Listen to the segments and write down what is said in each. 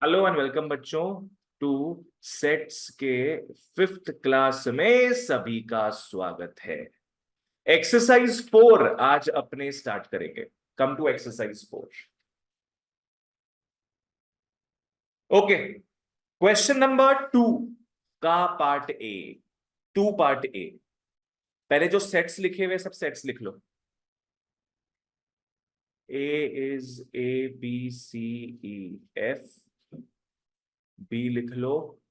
Hello and welcome बच्चों two sets के 5th class में सभी का स्वागत है। एक्सरसाइज 4 आज अपने स्टार्ट करेंगे। Come to exercise 4। Okay, question number 2 का पार्ट ए। 2 part A. पहले जो सेट्स लिखे हुए सब सेट्स लिख लो। ए इज ABCEF। बी लिख लो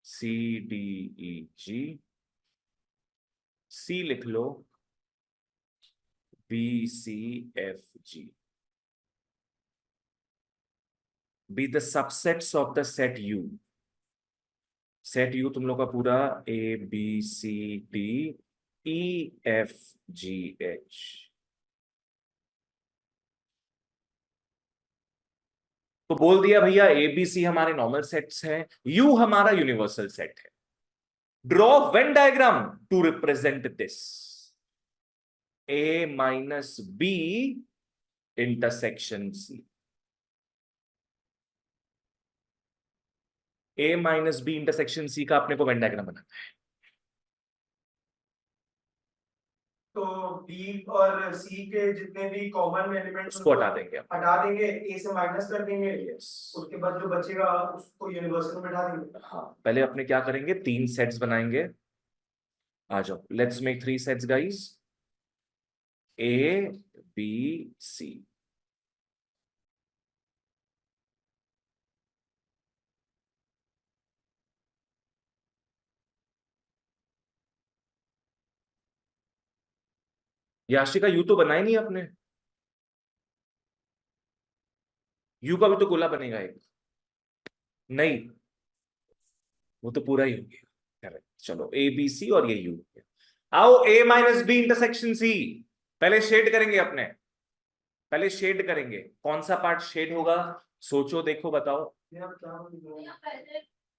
CDEG। सी लिख लो BCFG। be the subsets of the set U। Set you तुम लोग का पूरा ABCDEFGH। तो बोल दिया भैया ABC हमारे नॉर्मल सेट्स हैं, यू हमारा यूनिवर्सल सेट है। Draw Venn diagram to represent this. A minus B intersection C। A minus B intersection C का अपने को वेन डायग्राम बनाना है। तो बी और सी के जितने भी कॉमन एलिमेंट्स उसको हटा देंगे हम। हटा देंगे, ए से माइनस कर देंगे। Yes। उसके बाद जो बचेगा उसको यूनिवर्सल में बैठा देंगे। हाँ, पहले अपने क्या करेंगे, 3 सेट्स बनाएंगे। आ जाओ, let's make 3 sets guys. ABC। Yashika you तो बनाई नहीं आपने। यू का भी तो गोला बनेगा एक। नहीं, वो तो पूरा ही हो गया। करेक्ट, चलो ABC और ये यू। आओ A minus B intersection C। पहले शेड करेंगे अपने। पहले शेड करेंगे, कौन सा पार्ट शेड होगा? सोचो, देखो, बताओ।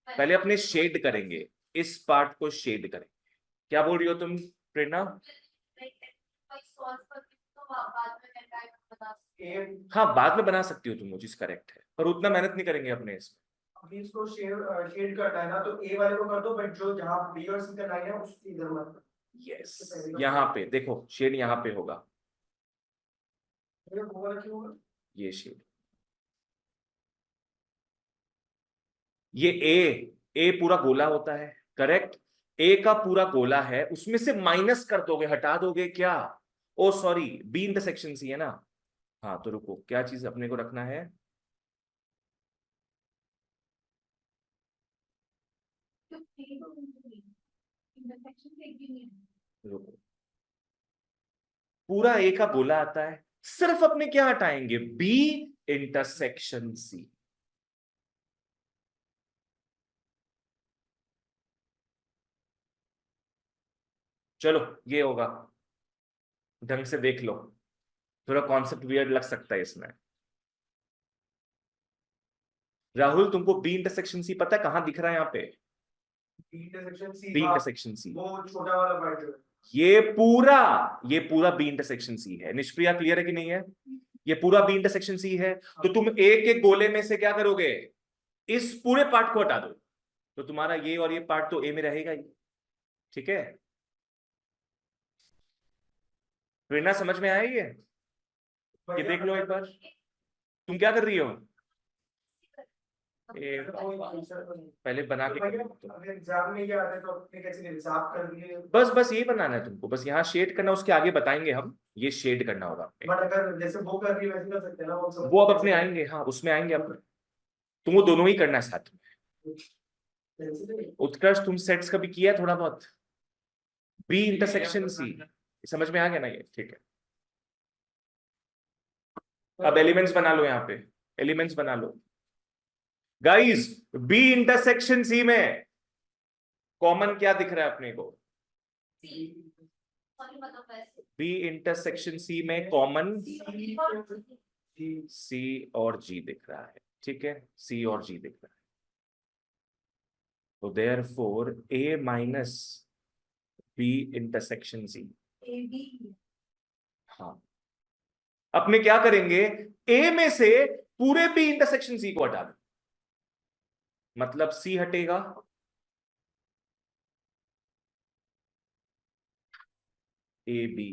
पहले अपने शेड करेंगे, इस पार्ट को शेड करेंगे। क्या बोल रही हो तुम प्रेरणा? हाँ, बाद में बना सकती हो तुम, वो चीज करेक्ट है, पर उतना मेहनत नहीं करेंगे अपने इसमें। अभी इसको शेड करना है ना, तो ए वाले को कर दो, बट जो जहां बी और सी का लाइन है उसकी इधर मत। यस, यहाँ पे देखो शेड यहाँ पे होगा। वो वाला क्यों होगा? ये शेड, ये ए पूरा गोला होता है। करेक्ट, ए का पूरा गोला है, उसमें से माइनस कर दोगे, हटा दोगे क्या? ओ सॉरी, बी इंटरसेक्शन सी है ना। हाँ तो रुको, क्या चीज अपने को रखना है? रुको, पूरा ए का गोला आता है, सिर्फ अपने क्या हटाएंगे? B intersection C. चलो ये होगा, ढंग से देख लो। थोड़ा कॉन्सेप्ट वियर्ड लग सकता है इसमें। राहुल, तुमको बी इंटरसेक्शन सी पता है कहां दिख रहा है? यहाँ पे B intersection C, B intersection C, वो छोटा वाला पार्ट जो है। ये पूरा बी इंटरसेक्शन सी है। निष्प्रिया क्लियर है कि नहीं है? ये पूरा बी इंटरसेक्शन सी है। तो तुम एक एक गोले में से क्या करोगे? इस पूरे पार्ट को हटा दो, तो तुम्हारा ये और ये पार्ट तो ए में रहेगा ही। ठीक है, प्रेरणा समझ में आया ये देख लो एक बार। तुम क्या कर रही हो? पहले बना के एग्जाम में ये आता है तो अपने कैसे हिसाब कर दिए। बस बस यही बनाना है तुमको, बस यहाँ शेड करना, उसके आगे बताएंगे हम। ये शेड करना होगा अपने। बट अगर जैसे वो कर रही है वैसे कर सकते हैं ना, वो अब अपने आएंगे, हाँ उसमें आएंगे अपने। तुम वो दोनों ही करना है साथ में। उत्कर्ष, तुम सेट्स कभी किया है थोड़ा बहुत? बी इंटरसेक्शन सी समझ में आ गया ना ये? ठीक है, अब एलिमेंट्स बना लो, यहाँ पे एलिमेंट्स बना लो गाइस। बी इंटरसेक्शन सी में कॉमन क्या दिख रहा है अपने को? बी इंटरसेक्शन सी में कॉमन सी और जी दिख रहा है। ठीक है, सी और जी दिख रहा है। तो देयरफॉर ए माइनस बी इंटरसेक्शन सी। हाँ, अपने क्या करेंगे? ए में से पूरे बी इंटरसेक्शन सी को हटा दो, मतलब सी हटेगा, ए बी।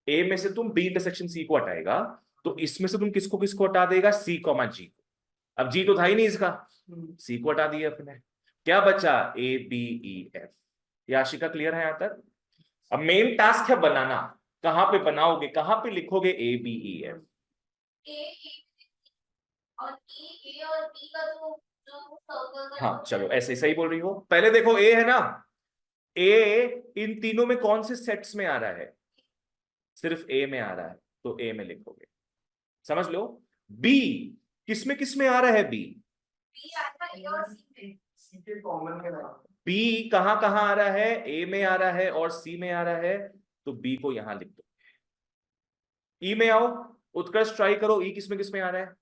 ए में से तुम बी इंटरसेक्शन सी को हटाएगा, तो इसमें से तुम किसको किसको हटा देगा, सी कॉमा जी को। अब जी तो था ही नहीं इसका, सी को हटा दिया अपने, क्या बचा, ए बी ई एफ। ये आशिका क्लियर है यहां तक? अब मेन टास्क है बनाना, कहां पे बनाओगे, कहां पे लिखोगे ए बी ई एफ। और ए और बी का जो जो सर्कल का हाँ चलो ऐसे ही सही बोल रही हो। पहले देखो ए है ना, ए इन तीनों में कौन से सेट्स में आ रहा है, सिर्फ ए में आ रहा है, तो ए में लिखोगे, समझ लो। बी किस में आ रहा है, बी, बी आता है ए और सी में। सी के कॉमन में ना, बी कहां कहां आ रहा है, ए में आ रहा है और सी में आ रहा है, तो बी को यहां लिख दो। ई में आओ, उत्कर्ष ट्राई करो, ई किस में आ रहा है,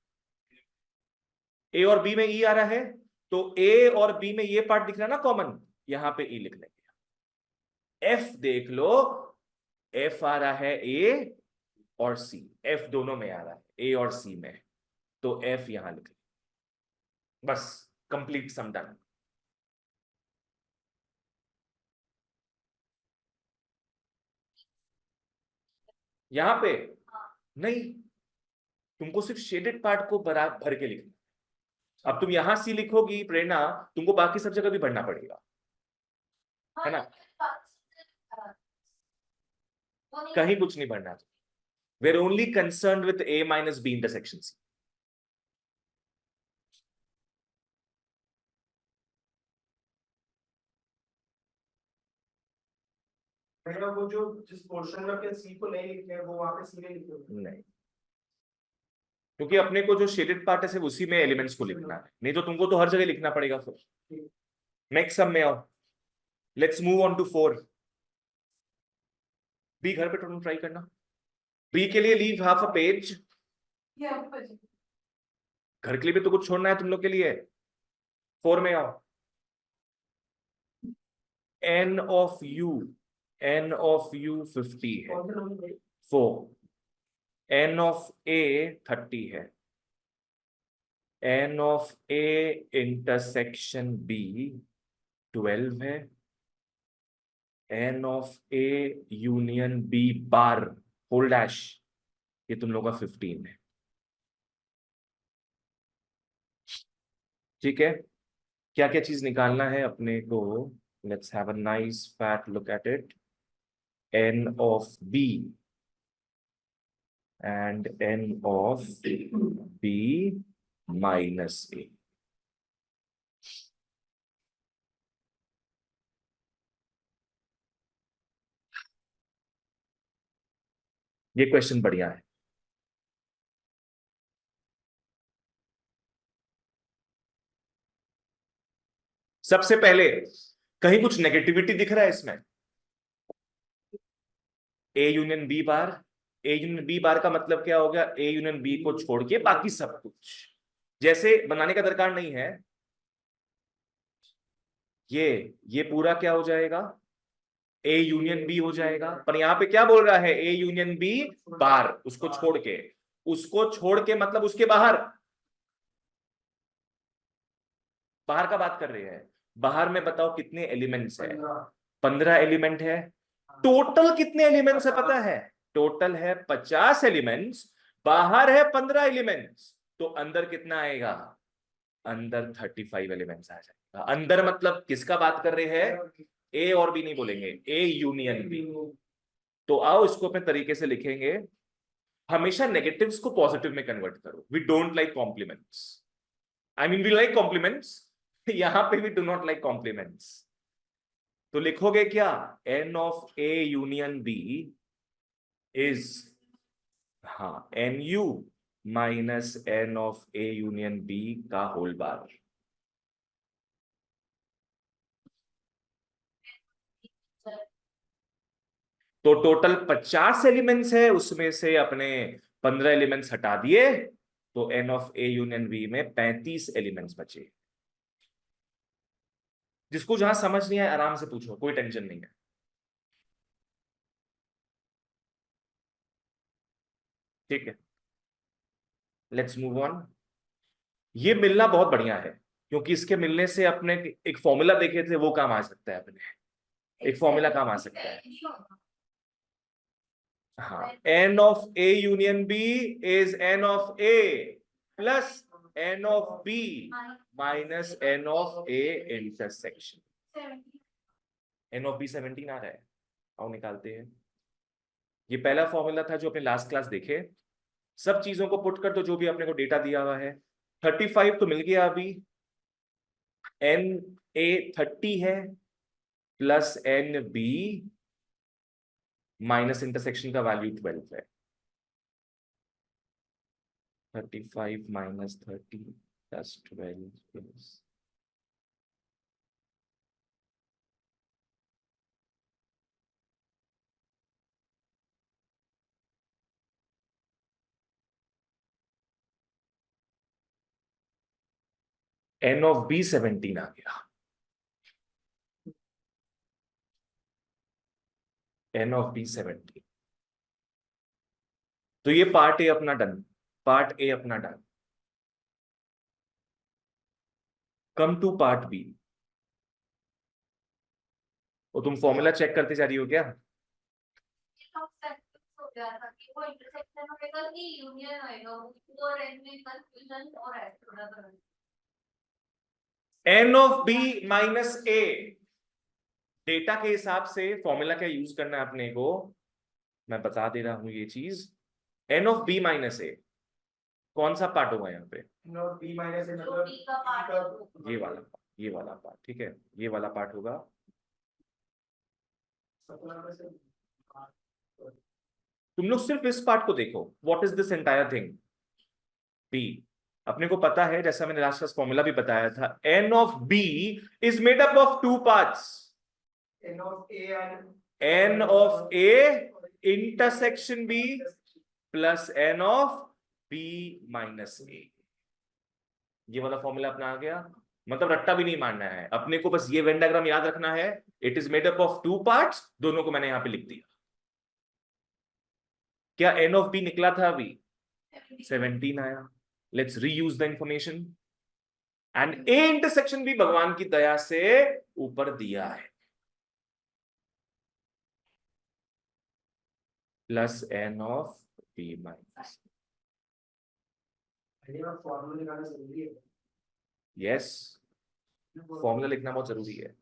ए और बी में ई आ रहा है, तो ए और बी में ये पार्ट दिख रहा है ना कॉमन, यहां पे ई लिख लेंगे। एफ देख लो, एफ आ रहा है ए और सी, एफ दोनों में आ रहा है, ए और सी में, तो एफ यहां लिख लेंगे, बस कंप्लीट सम डन। यहां पे नहीं, तुमको सिर्फ शेडेड पार्ट को भर के लिखना। अब तुम यहां सी लिखोगी प्रेरणा, तुमको बाकी सब जगह भी भरना पड़ेगा, है ना, कहीं कुछ नहीं भरना। We're only concern with A minus B intersection C. मैंने वो जो जिस पोर्शन में अपने सी को नहीं लिखे हैं वो वहां पे सी नहीं लिखे नहीं, क्योंकि अपने को जो शेडेड पार्ट है सिर्फ उसी में एलिमेंट्स को लिखना है, नहीं तो तुमको तो हर जगह लिखना पड़ेगा फिर। नेक्स्ट सम में आओ, let's move on to 4। B घर पे ट्राई करना, बी के लिए लीव हाफ अ पेज, घर के लिए भी तो कुछ छोड़ना है तुम लोग के लिए। 4 में आओ, n ऑफ u 50 है, 4, n ऑफ a 30 है, n of a intersection b 12 है, n of a union b bar whole dash, ये तुम लोग का 15 है, ठीक है। क्या क्या चीज निकालना है अपने को, let's have a nice fat look at it. n of b and n of b minus a। ये क्वेश्चन बढ़िया है। सबसे पहले कहीं कुछ नेगेटिविटी दिख रहा है इसमें, A union B bar, A union B bar का मतलब क्या हो गया, ए यूनियन बी को छोड़ के बाकी सब कुछ, जैसे बनाने का दरकार नहीं है, ये पूरा क्या हो जाएगा, ए यूनियन बी हो जाएगा, पर यहां पे क्या बोल रहा है, ए यूनियन बी बार, उसको छोड़ के, उसको छोड़ के मतलब उसके बाहर, बाहर का बात कर रहे हैं, बाहर में बताओ कितने एलिमेंट्स है, 15 एलिमेंट है। टोटल कितने एलिमेंट्स है पता है, टोटल है 50 एलिमेंट्स, बाहर है 15 एलिमेंट्स, तो अंदर कितना आएगा, अंदर 35 एलिमेंट्स आ जाएगा। अंदर मतलब किसका बात कर रहे हैं, ए और बी नहीं बोलेंगे, ए यूनियन बी। तो आओ इसको अपने तरीके से लिखेंगे, हमेशा नेगेटिव्स को पॉजिटिव में कन्वर्ट करो। We don't like compliments, I mean we like compliments, यहां पे we do not like compliments. तो लिखोगे क्या, n of a union b is, हाँ, nu minus n of a union b का होल बार। तो टोटल 50 एलिमेंट्स है, उसमें से अपने 15 एलिमेंट्स हटा दिए, तो n of a union b में 35 एलिमेंट्स बचे। जिसको जहां समझ नहीं आया आराम से पूछो, कोई टेंशन नहीं है। ठीक है, लेट्स मूव ऑन। ये मिलना बहुत बढ़िया है, क्योंकि इसके मिलने से अपने एक फॉर्मूला देखे थे वो काम आ सकता है अपने, एक फॉर्मूला काम आ सकता है। हाँ, n of A union B is n of A plus n of B minus n of A intersection. n of B 17 आ रहा है, आओ निकालते हैं। ये पहला फॉर्मूला था जो अपने लास्ट क्लास देखे। सब चीजों को पुट कर दो जो भी अपने को डेटा दिया हुआ है। 35 तो मिल गया अभी, n A 30 है plus n B minus intersection का वैल्यू 12 है। 35 minus 30 plus 12 is n of B 17 आ गया। n of B 17। तो ये पार्ट ए अपना डन, पार्ट ए अपना done. Come to part B. और तुम फॉर्मूला चेक करते जा रही हो क्या? हो गया था कि वो इंटरसेक्शन होगा कि यूनियन होएगा, वो और एन में कंफ्यूजन और है थोड़ा सा। n of B minus A, data के हिसाब से फॉर्मूला क्या यूज करना है अपने को, मैं बता दे रहा हूं ये चीज। n ऑफ B माइनस ए कौन सा पार्ट होगा यहाँ पे? नॉट B माइनस ए जो मतलब बी का पार्ट है वो। ये वाला, ये वाला पार्ट, ठीक है, ये वाला पार्ट होगा। तुम लोग सिर्फ इस पार्ट को देखो, what is this entire thing B. अपने को पता है, जैसा मैंने लास्ट क्लास फॉर्मूला भी बताया था, n of B is made up of two parts, n of A and n of A intersection B plus n of B minus A। ये वाला फॉर्मूला अपना आ गया, मतलब रट्टा भी नहीं मारना है अपने को, बस ये वेन डायग्राम याद रखना है। It is made up of two parts, दोनों को मैंने यहां पे लिख दिया। क्या n ऑफ B निकला था अभी? 17 आया। Let's reuse the information. And A intersection भी भगवान की दया से ऊपर दिया है, plus n of B minus. Formula निकालना जरूरी है। यस, फॉर्मूला लिखना बहुत जरूरी है।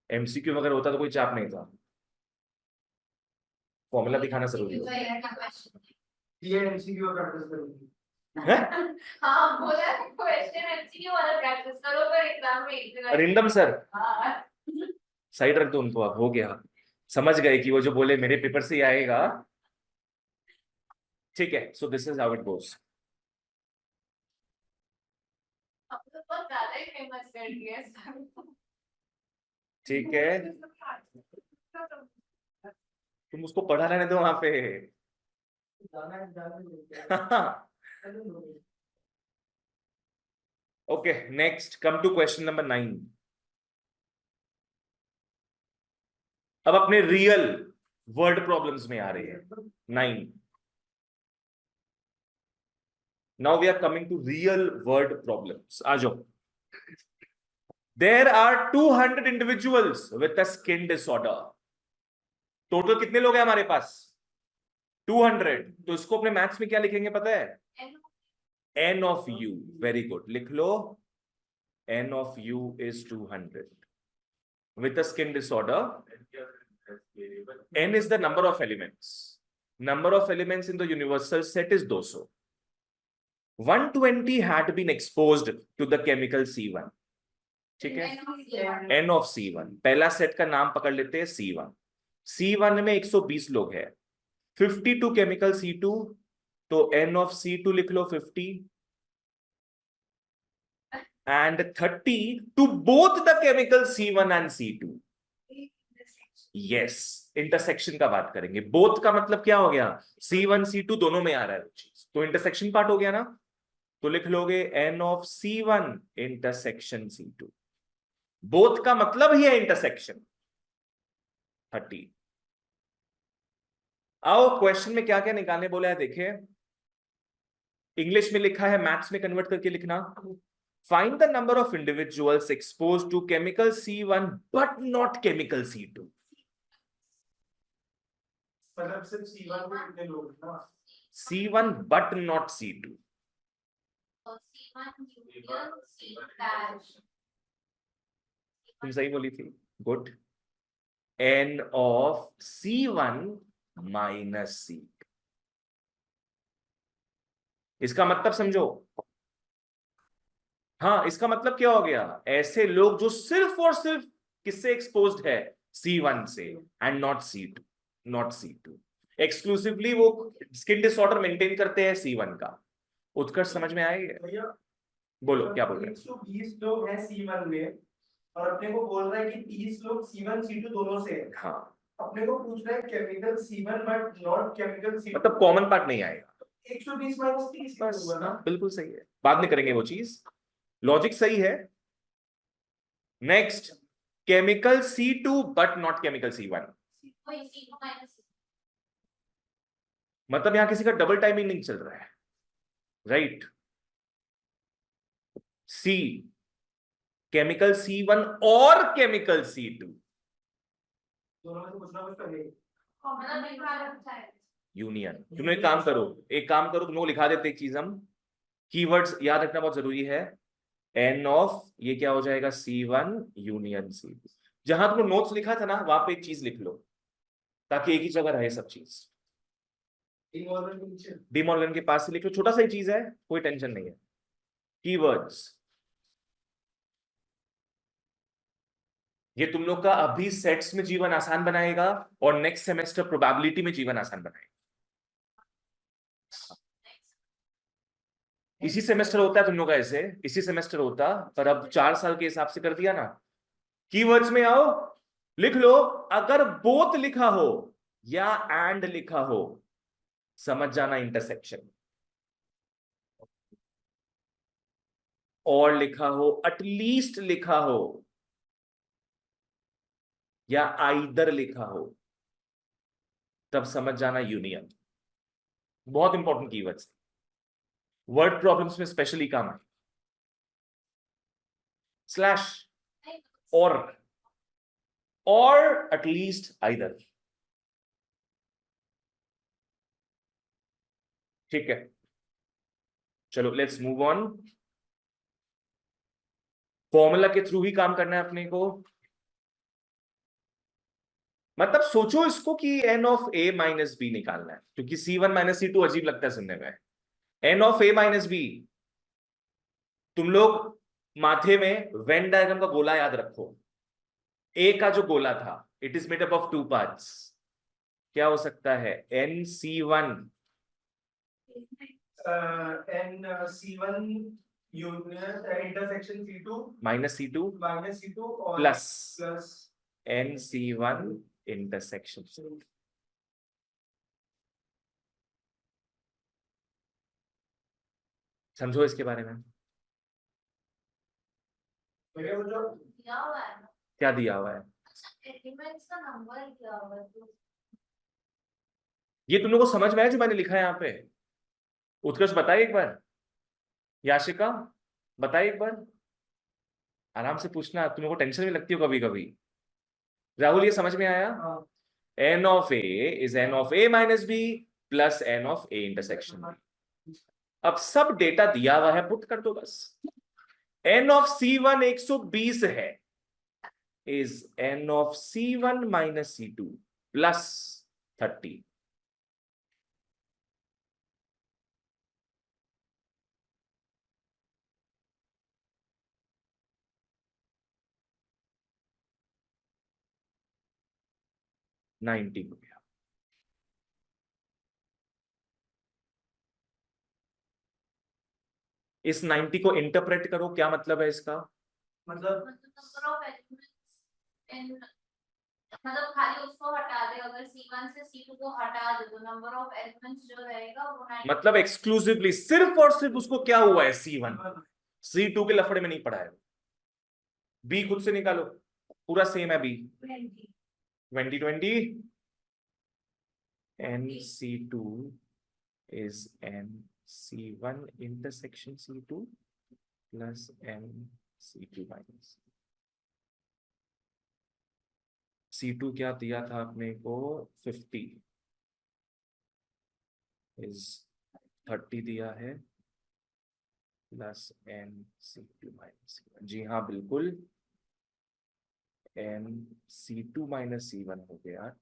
MCQ वगैरह होता तो कोई चाप नहीं था, फॉर्मूला दिखाना जरूरी है। ये MCQ का प्रैक्टिस करूंगी। हाँ बोला क्वेश्चन एमसीक्यू वाला प्रैक्टिस करो पर एग्जाम में एक जगह। अरिंदम सर हाँ साइड रख दो उनको, अब हो गया, समझ गए कि वो जो बोले मेरे पेपर से ही आएगा। ठीक है, so this is how it goes. अब तो बहुत ज्यादा ही फेमस कर दिया सर। ठीक है, तुम उसको पढ़ा रहने दो वहां पे। Okay, next come to question number 9। अब अपने रियल वर्ड प्रॉब्लम्स में आ रहे हैं 9। Now we are coming to real world problems. आ जाओ। There are 200 individuals with a skin disorder. Total कितने लोग हैं हमारे पास? 200। तो इसको अपने मैथ्स में क्या लिखेंगे पता है? n of u। Very good, लिख लो n of u is 200 with a skin disorder। n is the number of elements, number of elements in the universal set is 200। 120 had been exposed to the chemical C1। ठीक है, n of C1 पहला set का नाम पकड़ लेते हैं C1। C1 में 120 लोग हैं, 50 टू केमिकल C2, तो n of C2 लिख लो 50 and 30 to both the chemical C1 and C2। Yes, intersection का बात करेंगे। बोथ का मतलब क्या हो गया? C1 C2 दोनों में आ रहा है वो चीज, तो इंटरसेक्शन पार्ट हो गया ना। तो लिख लोगे n of C1 intersection C2। Both का मतलब ही है इंटरसेक्शन 30। आओ क्वेश्चन में क्या क्या निकालने बोला है देखिए। इंग्लिश में लिखा है, मैथ्स में कन्वर्ट करके लिखना। Find the number of individuals expose to chemical C1 but not chemical C2। मतलब सिर्फ C1 में कितने लोग हैं ना? C1 but not C2। और C1 union C dash तुम सही बोली थी, good. N of C1 minus C। इसका मतलब समझो। हाँ, इसका मतलब क्या हो गया, ऐसे लोग जो सिर्फ और सिर्फ किससे एक्सपोज्ड है, C1 से, and not C2, not C2। Exclusively वो स्किन डिसऑर्डर मेंटेन करते हैं C1 का। उत्कर्ष समझ में आएगा? भैया बोलो क्या बोल रहे हैं। 120 लोग हैं C1 में और अपने को बोल रहा है कि 30 लोग C1 C2 दोनों से हैं। हाँ, अपने को पूछ रहा है chemical C1 but not chemical C2, मतलब कॉमन पार्ट नहीं आएगा। 120 माइनस 30 बस होगा ना? बिल्कुल सही है, बाद में करेंगे वो चीज। लॉजिक सही है। Next, chemical C2 but not chemical C1। वही C2 minus C2 मतलब यहां किसी का डबल टाइमिंग नहीं चल रहा है, राइट। सी केमिकल C1 और केमिकल C2 दोनों में से कुछ ना कुछ तो है। मतलब एक बार अच्छा है। यूनियन। तुम एक काम करो, तुम लोग लिखा देते एक चीज हम, कीवर्ड्स याद रखना बहुत जरूरी है। एन ऑफ ये क्या हो जाएगा, C1 यूनियन C2। जहां तुमने नोट्स लिखा था ना, वहां पे एक चीज लिख लो ताकि एक ही जगह रहे सब चीज। डिमॉर्गन के पास से लिख लो, छोटा सा ही चीज है, कोई टेंशन नहीं है। कीवर्ड्स ये तुम लोग का अभी सेट्स में जीवन आसान बनाएगा और नेक्स्ट सेमेस्टर प्रोबेबिलिटी में जीवन आसान बनाएगा। इसी सेमेस्टर होता है तुम लोग का ऐसे, इसी सेमेस्टर होता, पर अब 4 साल के हिसाब से कर दिया ना। कीवर्ड्स में आओ, लिख लो। अगर बोथ लिखा हो या एंड लिखा हो, समझ जाना इंटरसेक्शन। और लिखा हो, एटलीस्ट लिखा हो, या आइदर लिखा हो, तब समझ जाना यूनियन। बहुत इंपॉर्टेंट कीवर्ड्स, वर्ड प्रॉब्लम्स में स्पेशली काम है। स्लैश और एटलीस्ट आइदर। ठीक है, चलो लेट्स मूव ऑन। फॉर्मूला के थ्रू ही काम करना है अपने को। मतलब सोचो इसको कि N of A minus B निकालना है, क्योंकि C1 माइनस C2 अजीब लगता है सुनने में। N of A minus B, तुम लोग माथे में वेन डायग्राम का गोला याद रखो। ए का जो गोला था, it is made up of 2 parts. क्या हो सकता है, NC1 C1 union intersection C2 minus C2 और प्लस प्लस NC1 इंटरसेक्शन। समझो इसके बारे में। मेरे वो जो दिया हुआ है ना, क्या दिया हुआ है, एलिमेंट्स का नंबर दिया हुआ है तो ये तुम लोग को समझ में आया जो मैंने लिखा है यहाँ पे? उत्कर्ष बताइए एक बार, याशिका बताइए एक बार, आराम से पूछना, तुम लोग को टेंशन भी लगती हो कभी कभी। राहुल ये समझ में आया? N of A is N of A minus B plus N of A intersection. अब सब डेटा दिया हुआ है, पुट कर दो बस। एन ऑफ C1 120 है, is N of C1 minus C2 plus 30। Ninety हो गया। इस 90 को इंटरप्रेट करो, क्या मतलब है इसका? मतलब नंबर ऑफ एलिमेंट्स इन, मतलब खाली उसको हटा दे, अगर C1 से C2 को हटा दे तो नंबर ऑफ एलिमेंट्स जो रहेगा वो 90। मतलब एक्सक्लूसिवली सिर्फ और सिर्फ उसको क्या हुआ है, C1, C2 के लफड़े में नहीं पड़ा है। बी खुद से निकालो, पूरा सेम है B. 20 20 NC2 is NC1 intersection C2 plus NC2 minus C2 क्या दिया था अपने को 50 is 30 दिया है प्लस NC2 माइनस C1। जी हाँ बिल्कुल, NC2 माइनस C1 हो गया।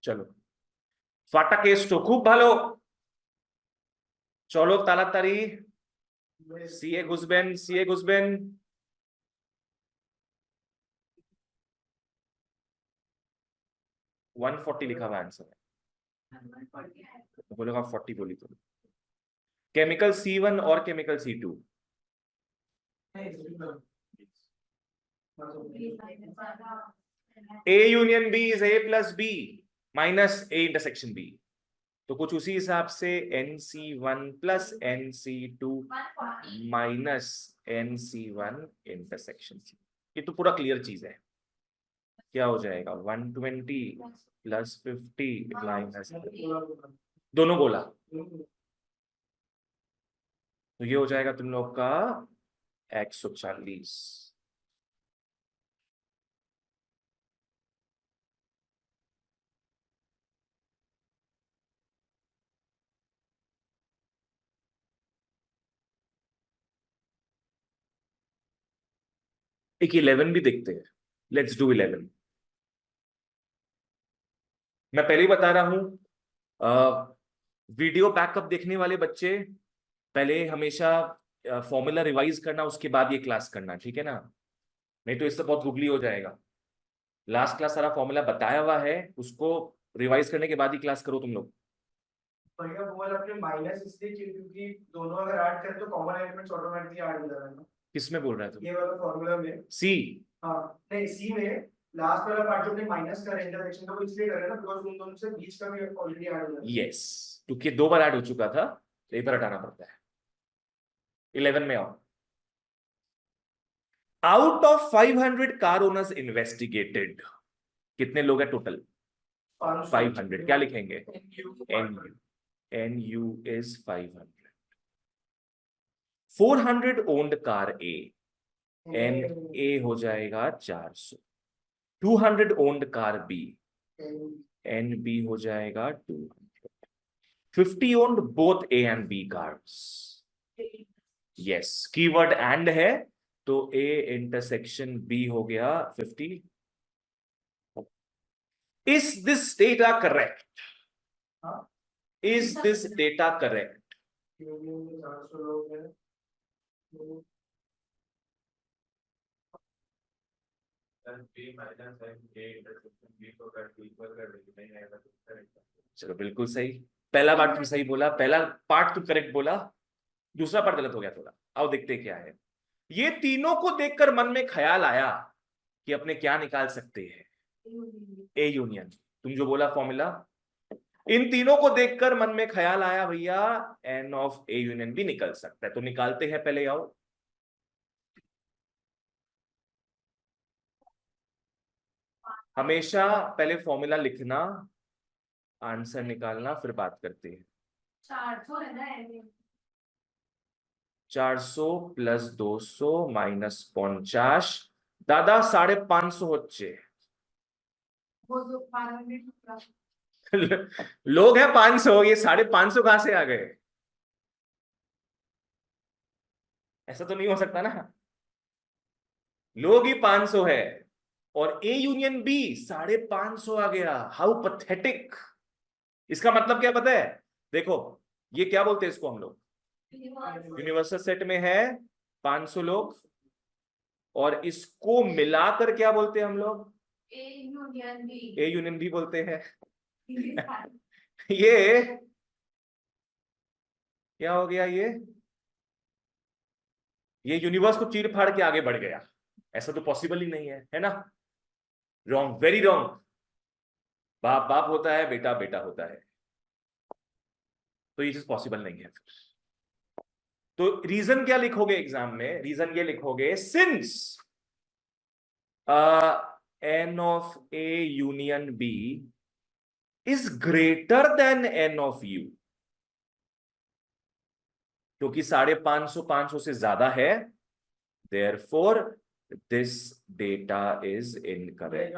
चलो फाटा केस तो खूब भालो, चलो ताड़ाताड़ी सीए घुसबेन 140 लिखा हुआ आंसर है, बोलेगा 40 बोली तो। केमिकल C1 और chemical C2, A union B is A plus B minus A intersection B, तो कुछ उसी हिसाब से NC1 plus NC2 minus NC1 intersection C। ये तो पूरा क्लियर चीज है। क्या हो जाएगा 120 प्लस 50 माइनस, दोनों बोला, तो ये हो जाएगा तुम लोग का 140। एक 11 भी देखते हैं, लेट्स डू 11। मैं पहले ही बता रहा हूं, वीडियो बैकअप देखने वाले बच्चे पहले हमेशा फॉर्मूला रिवाइज करना, उसके बाद ये क्लास करना, ठीक है ना? नहीं तो इससे बहुत गुगली हो जाएगा। लास्ट क्लास सारा फॉर्मूला बताया हुआ है, उसको रिवाइज करने के बाद ही क्लास करो तुम लोग। भैया वो वाला अपने माइनस इसलिए क्योंकि दोनों अगर ऐड करें तो कॉमन एलिमेंट्स ऑटोमेटिकली ऐड हो जाएगा। किसमें बोल रहा है तुम? ये वाला फॉर्मूला में सी, हाँ नहीं सी में लास्ट वाला पार्ट जो हमने माइनस का इंटरसेक्शन का वो इसलिए कर रहे हैं ना बिकॉज़ उन दोनों से बीच का भी ऑलरेडी ऐड हो जाता है। यस, क्योंकि 2 बार ऐड हो चुका था, तो एक बार हटाना पड़ता है। 11 में आओ। Out of 500 car owners investigated, कितने लोग हैं टोटल? 500। क्या लिखेंगे? NU is 500। 400 owned car A, NA हो जाएगा 400। 200 ओन्ड कार B, NB हो जाएगा 200। 50 owned both A and B cars। Yes, keyword and है तो A इंटरसेक्शन B हो गया 50। Is this data correct? Is this data correct? चलो बिल्कुल सही, पहला पार्ट तुम सही बोला, पहला पार्ट तुम करेक्ट बोला, दूसरा पार्ट गलत हो गया थोड़ा। आओ देखते क्या है। ये तीनों को देखकर मन में ख्याल आया कि अपने क्या निकाल सकते हैं, ए यूनियन। तुम जो बोला फॉर्मूला, इन तीनों को देखकर मन में ख्याल आया भैया एन ऑफ ए यूनियन भी निकल सकता है, तो निकालते हैं। पहले आओ, हमेशा पहले फॉर्मूला लिखना, आंसर निकालना, फिर बात करते हैं। 400 प्लस 200 माइनस 50, दादा 550 होच्छे। लोग हैं 500, ये 550 कहां से आ गए? ऐसा तो नहीं हो सकता ना, लोग ही 500 है और ए यूनियन बी 550 आ गया। How pathetic. इसका मतलब क्या पता है? देखो ये क्या बोलते हैं इसको हम लोग, यूनिवर्सल सेट में है 500 लोग और इसको मिलाकर क्या बोलते हैं हम लोग? ए यूनियन बी बोलते हैं। ये क्या हो गया? ये यूनिवर्स को चीर फाड़ के आगे बढ़ गया। ऐसा तो पॉसिबल ही नहीं है ना? Wrong, very wrong. बाप बाप होता है, बेटा बेटा होता है, तो ये चीज पॉसिबल नहीं है। तो रीजन क्या लिखोगे एग्जाम में? रीजन ये लिखोगे, since n of A union B is greater than n of U, क्योंकि 550 500 से ज्यादा है, therefore this data is incorrect.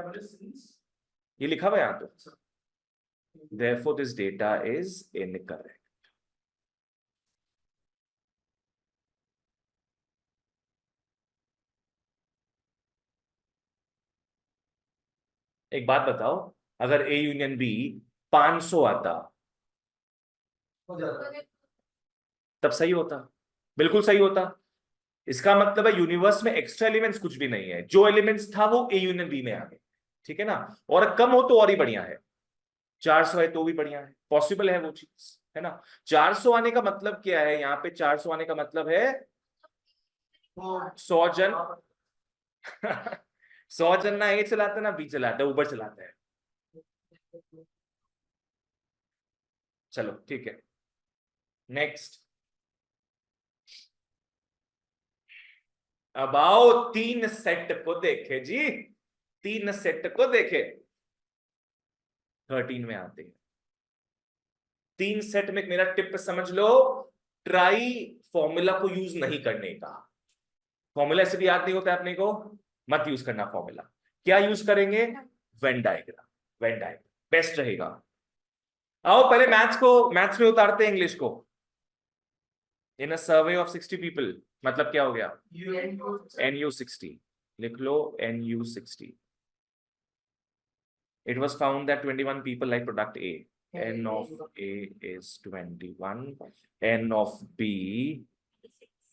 ये लिखा हुआ है यहां तो, therefore this data is incorrect. एक बात बताओ, अगर A यूनियन B 500 आता तब सही होता, बिल्कुल सही होता। इसका मतलब है यूनिवर्स में एक्स्ट्रा एलिमेंट्स कुछ भी नहीं है, जो एलिमेंट्स था वो A यूनियन B में आ गए, ठीक है ना। और कम हो तो और ही बढ़िया है, 400 है तो भी बढ़िया है, पॉसिबल है वो चीज, है ना। 400 आने का मतलब क्या है, यहाँ पे 400 आने का मतलब है 100 जन 100 जन ना A चलाते ना B चलाते, ऊबर चलाते हैं। चलो ठीक है, नेक्स्ट। अब आओ 3 सेट को देखे जी, 3 सेट को देखे। 13 में आते हैं 3 सेट में। मेरा टिप समझ लो, ट्राई फॉर्मूला को यूज नहीं करने का। फॉर्मूला ऐसे भी याद नहीं होता है अपने को, मत यूज करना फॉर्मूला। क्या यूज करेंगे, Venn diagram. Venn diagram best रहेगा। आओ पहले मैथ्स में उतारते हैं इंग्लिश को। इन अ सर्वे ऑफ 60 पीपल, मतलब क्या हो गया, NU60 लिख लो, NU60। It was found that 21 people like product A. N of A is 21, N of B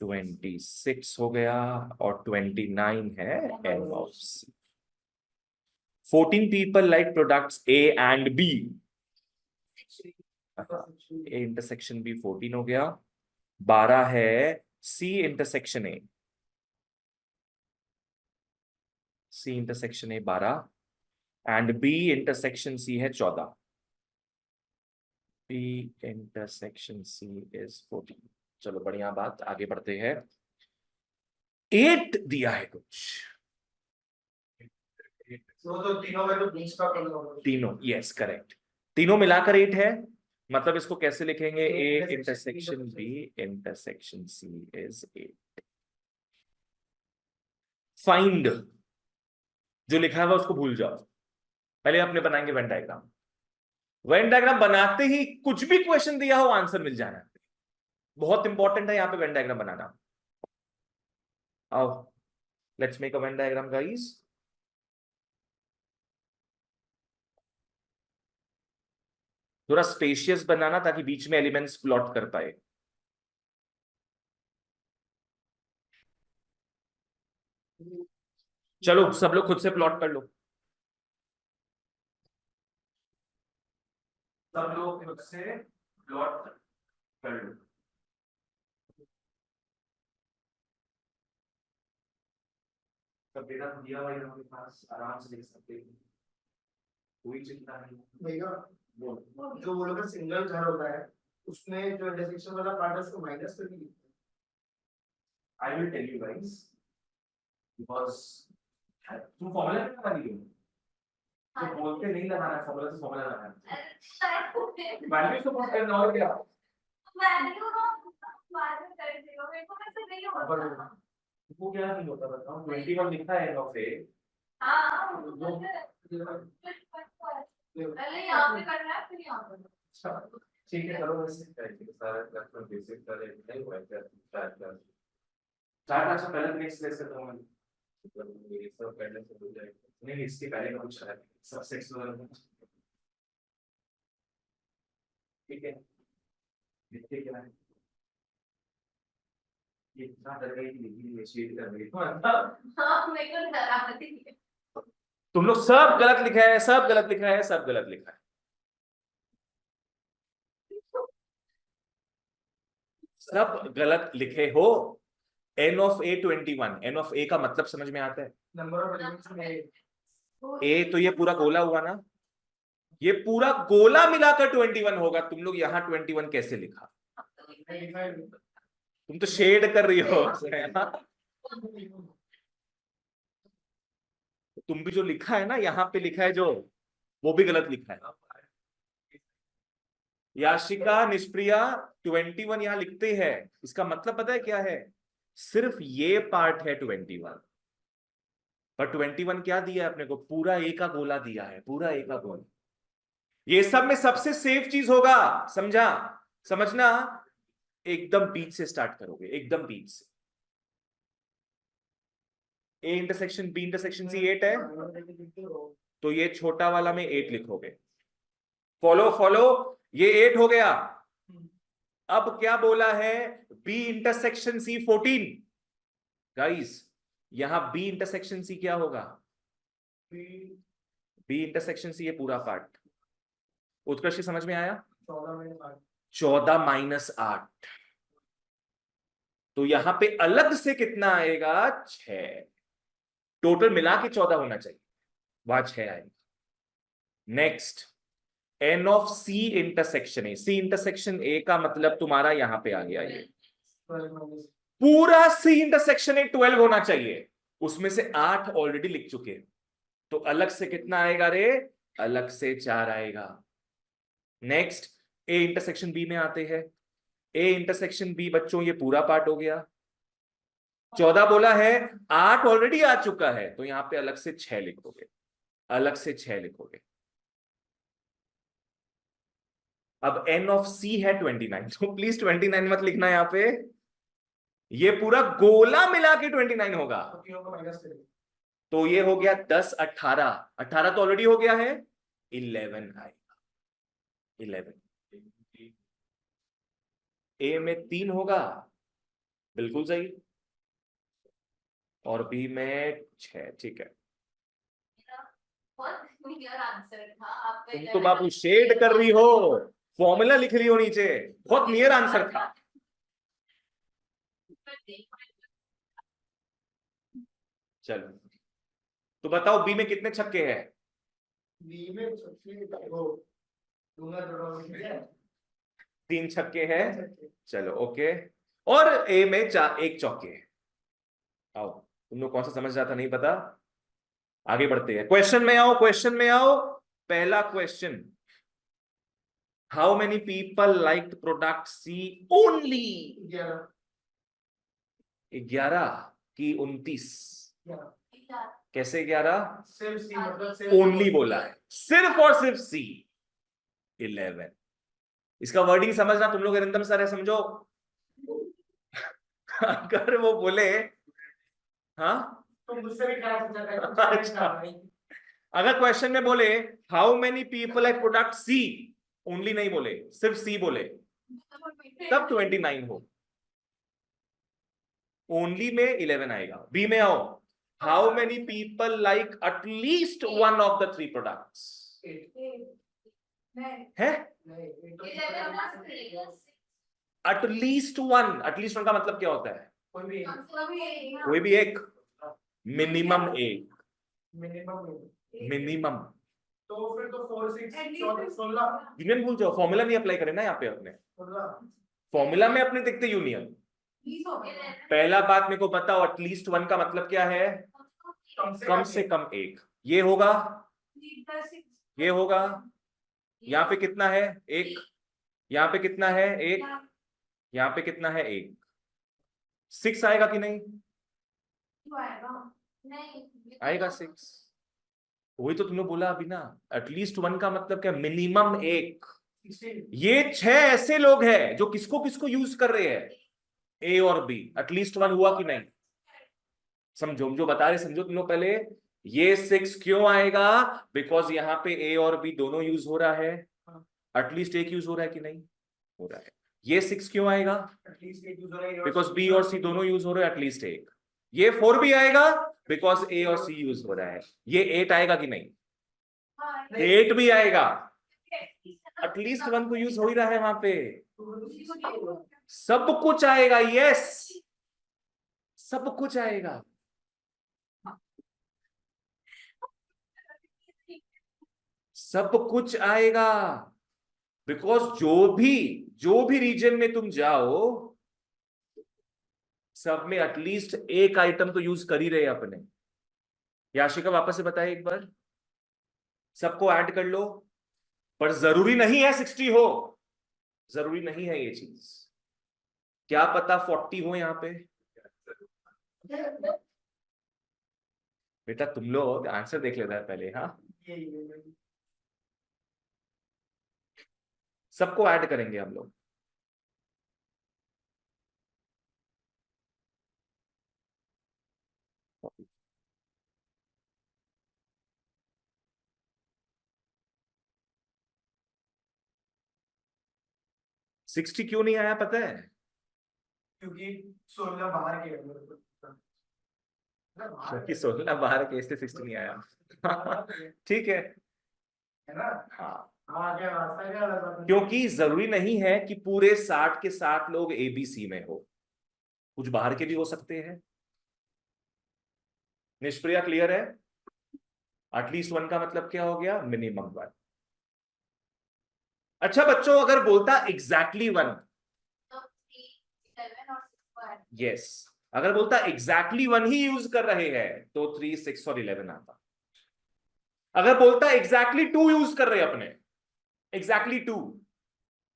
26 हो गया, और 29 है N of C। 14 people like products A and B, A intersection B 14 हो गया, 12 है C intersection A, C intersection A 12, and B intersection C है 14, B intersection C is 14। चलो बढ़िया बात, आगे बढ़ते हैं। 8 दिया है कुछ, तो तीनों में तो बीच का करना होगा। तीनों, यस करेक्ट, तीनों मिलाकर 8 है। मतलब इसको कैसे लिखेंगे, A intersection B intersection C is 8। Find, जो लिखा है उसको भूल जाओ, पहले अपने बनाएंगे वेन डायग्राम। वेन डायग्राम बनाते ही कुछ भी क्वेश्चन दिया हो आंसर मिल जाना, बहुत इंपॉर्टेंट है यहाँ पे वेन डायग्राम बनाना। आओ let's make a Venn diagram guys. थोड़ा स्पेशियस बनाना ताकि बीच में एलिमेंट्स प्लॉट कर पाए। चलो सब लोग खुद से प्लॉट कर लो, सब लोग खुद से प्लॉट कर लो। सब डेटा दिया हुआ है हमारे पास, आराम से देख सकते हैं, कोई चिंता नहीं। भैया जो वो लोग का सिंगल घर होता है, उसमें जो इंटरसेक्शन वाला पार्ट है उसको माइनस करके लिखते हैं। I will tell you guys, because तुम फॉर्मूला नहीं लगा रही हो, तो बोलते नहीं लगाना फॉर्मूला, तो फॉर्मूला लगाना वैल्यूज तो बहुत करना और क्या, वैल्यू मार्क कर दियो, मेरे को कैसे नहीं होता। वो क्या नहीं होता बताओ, 21 लिखा है नौ से। हां पहले यहां पे करना है फिर यहां पे। अच्छा ठीक है, करो वैसे करेंगे सारा क्लास में बेसिक करे नहीं हुआ क्या स्टार्ट कर स्टार्ट। अच्छा पहले नेक्स्ट लेसन तो हम ये सब पहले से हो जाएगा, नहीं इसके पहले का कुछ है सबसेट्स वगैरह, ठीक है। देखते क्या है, ये इतना डर गई कि लिखी ये शीट कर रही हां मेरे को डरा मत ही। तुम लोग सब गलत लिखा है, सब गलत लिखा है, सब गलत लिखा है, सब गलत लिखे हो। N of A 21, N of A का मतलब समझ में आता है, नंबर ऑफ एलिमेंट्स में A तो ये पूरा गोला हुआ ना, ये पूरा गोला मिलाकर 21 होगा। तुम लोग यहाँ 21 कैसे लिखा, तुम तो शेड कर रही हो तुम भी जो लिखा है ना, यहाँ पे लिखा है जो, वो भी गलत लिखा है। याशिका, निष्प्रिया 21 यहां लिखते हैं, इसका मतलब पता है क्या है? सिर्फ ये पार्ट है 21, पर 21 क्या दिया है अपने को? पूरा ए का गोला दिया है, पूरा ए का गोला। ये सब में सबसे सेफ चीज होगा, समझा? समझना, एकदम बीच से स्टार्ट करोगे, एकदम बीच से। A intersection B intersection C 8 है, तो ये छोटा वाला में 8 लिखोगे। फॉलो फॉलो, ये 8 हो गया। अब क्या बोला है? B intersection C 14। गाइस, यहां बी इंटरसेक्शन सी क्या होगा? बी इंटरसेक्शन सी, ये पूरा पार्ट। उत्कर्ष समझ में आया? 14 माइनस 8, तो यहां पे अलग से कितना आएगा? 6। टोटल मिला के 14 होना चाहिए, वहां 6 आएगा। Next, N of C intersection A. C intersection A का मतलब तुम्हारा यहां पे आ गया, ये पूरा सी इंटरसेक्शन ए 12 होना चाहिए। उसमें से 8 ऑलरेडी लिख चुके, तो अलग से कितना आएगा रे? अलग से 4 आएगा। नेक्स्ट, ए इंटरसेक्शन बी में आते हैं। ए इंटरसेक्शन बी बच्चों, ये पूरा पार्ट हो गया। 14 बोला है, 8 ऑलरेडी आ चुका है, तो यहां पे अलग से 6 लिखोगे, अलग से 6 लिखोगे। अब एन ऑफ सी है 29, तो प्लीज 29 मत लिखना यहां पे, ये पूरा गोला मिला के 29 होगा। तो ये हो गया 10, 18, 18 तो ऑलरेडी हो गया है, 11 आएगा, 11। ए में 3 होगा, बिल्कुल सही, और बी में 6, ठीक है। बहुत क्लियर आंसर था आपका। तुम तो बाबू शेड कर रही हो, फॉर्मूला लिख रही हो नीचे, बहुत क्लियर आंसर था। चलो, तो बताओ बी में कितने छक्के हैं? बी में 3 छक्के हैं। चलो ओके, और ए में 1 चौके है। आओ, तुम लोग कौन सा समझ रहा था नहीं पता, आगे बढ़ते हैं। क्वेश्चन में आओ, क्वेश्चन में आओ। पहला question, how many people like product C only? 11 की 29? कैसे 11? सिर्फ सी, मतलब ओनली बोला है, सिर्फ और सिर्फ सी। 11, इसका वर्डिंग समझना तुम लोग, रिंदम सर है, समझो। अगर वो बोले, हाँ तो मुझसे भी खराब समझा है। अच्छा, अगर क्वेश्चन में बोले how many people like product C, only नहीं बोले, सिर्फ सी बोले, तब 29 हो। ओनली में 11 आएगा। बी में आओ, how many people like at least one of the 3 products? है एटलीस्ट वन। एटलीस्ट वन का मतलब क्या होता है? कोई भी एक, मिनिमम एक, मिनिमम। तो फिर तो 4, 6, 16 यूनियन भूल जाओ, फॉर्मूला नहीं अप्लाई करे ना यहाँ पे अपने, फॉर्मूला में अपने देखते यूनियन। पहला बात मेरे को बताओ, एटलीस्ट वन का मतलब क्या है? कम से कम एक। ये होगा, ये होगा। यहाँ पे कितना है? 1। यहाँ पे कितना है? 1। यहाँ पे कितना है? 1। 6 आएगा कि नहीं? आएगा 6। वही तो तुमने बोला अभी ना, एटलीस्ट वन का मतलब क्या? मिनिमम 1। ये 6 ऐसे लोग हैं जो किसको किसको यूज कर रहे हैं? ए और बी। एटलीस्ट वन हुआ कि नहीं? समझो, जो बता रहे समझो तुम लोग पहले। ये 6 क्यों आएगा? बिकॉज यहाँ पे ए और बी दोनों यूज हो रहा है, एटलीस्ट एक यूज हो रहा है कि नहीं हो रहा है। ये 6 क्यों आएगा? बिकॉज बी और सी दोनों यूज हो रहे हैं, एटलीस्ट एक। ये 4 भी आएगा बिकॉज ए और सी यूज हो रहा है। ये 8 आएगा कि नहीं? 8 भी आएगा, एटलीस्ट वन तो यूज हो ही रहा है वहां पे। सब कुछ आएगा, यस, सब कुछ आएगा। सब कुछ आएगा, बिकॉज जो भी रीजन में तुम जाओ, सब में एटलीस्ट एक आइटम तो यूज कर ही रहे अपने। याशिका वापस से बताए एक बार, सबको ऐड कर लो, पर जरूरी नहीं है 60 हो, जरूरी नहीं है ये चीज, क्या पता 40 हो यहां पे। बेटा तुम लोग आंसर देख लेना है पहले, हाँ ये सबको ऐड करेंगे हम लोग। सिक्सटी क्यों नहीं आया पता है? क्योंकि 16 बाहर के अंदर क्योंकि 16 बाहर के इसलिए 60 नहीं आया। ठीक है, है ना। हाँ हाँ क्या रास्ता क्या लगा था? क्योंकि जरूरी नहीं है कि पूरे 60 के 60 लोग एबीसी में हो, कुछ बाहर के भी हो सकते हैं। निष्प्रिया क्लियर है? एटलीस्ट वन का मतलब क्या हो गया? Minimum one. अच्छा बच्चों, अगर बोलता एग्जैक्टली वन, तो 3 7 और 6 को ऐड यस, अगर बोलता एग्जैक्टली वन ही यूज कर रहे हैं तो 3 6 और 11 आता। अगर बोलता एग्जैक्टली टू यूज कर रहे हैं अपने, एग्जैक्टली टू,